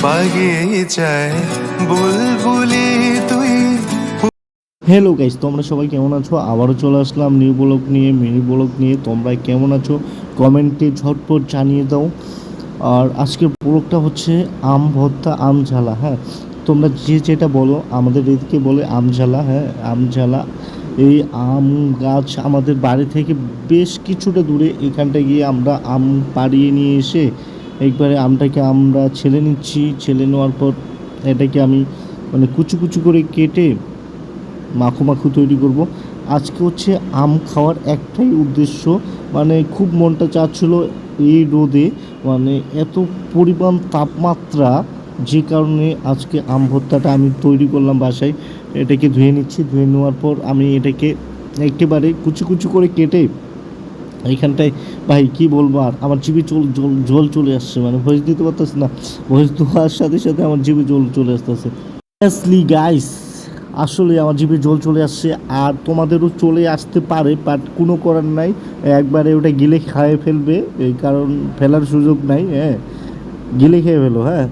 পাগিয়ে যায় বুলবুলি তুই। হ্যালো গাইস, তোমরা সবাই কেমন আছো? আবারও চলে আসলাম নিউ ব্লগ নিয়ে, মিনি ব্লগ নিয়ে। তোমরা কেমন আছো কমেন্টে ঝটপট জানিয়ে দাও। আর আজকের ব্লগটা হচ্ছে আম ভর্তা, আম ঝালা। হ্যাঁ, তোমরা যে যেটা বলো, আমাদের এদিকে বলে আম ঝালা। হ্যাঁ, আম ঝালা। এই আম গাছ আমাদের বাড়ি থেকে বেশ কিছুটা দূরে। এখানটায় গিয়ে আমরা আম পাড়িয়ে নিয়ে এসে একবারে আমটাকে আমরা ছেলে নিচ্ছি। ছেলে নেওয়ার পর এটাকে আমি মানে কুচু কুচু করে কেটে মাখো মাখো তৈরি করব। আজকে হচ্ছে আম খাওয়ার একটাই উদ্দেশ্য, মানে খুব মনটা চাচ্ছিল এই রোদে, মানে এত পরিমাণ তাপমাত্রা, যে কারণে আজকে আম ভর্তাটা আমি তৈরি করলাম বাসায়। এটাকে ধুয়ে নিচ্ছি। ধুয়ে নেওয়ার পর আমি এটাকে একেবারে কুচি কুচি করে কেটে এইখানটায়, ভাই কি বলবো, আর আমার জিভে জল চলে আসছে, মানে ভয়েস দিতে পারতেছি না। ভয়েস দেওয়ার সাথে সাথে আমার জিভে জল চলে আসতেছে। সিরিয়াসলি গাইস, আসলে আমার জিভে জল চলে আসছে, আর তোমাদেরও চলে আসতে পারে, বাট কোনো করার নাই। একবারে ওটা গিলে খেয়ে ফেলবে, এই কারণ ফেলার সুযোগ নাই। হ্যাঁ, গিলে খেয়ে ফেলো। হ্যাঁ,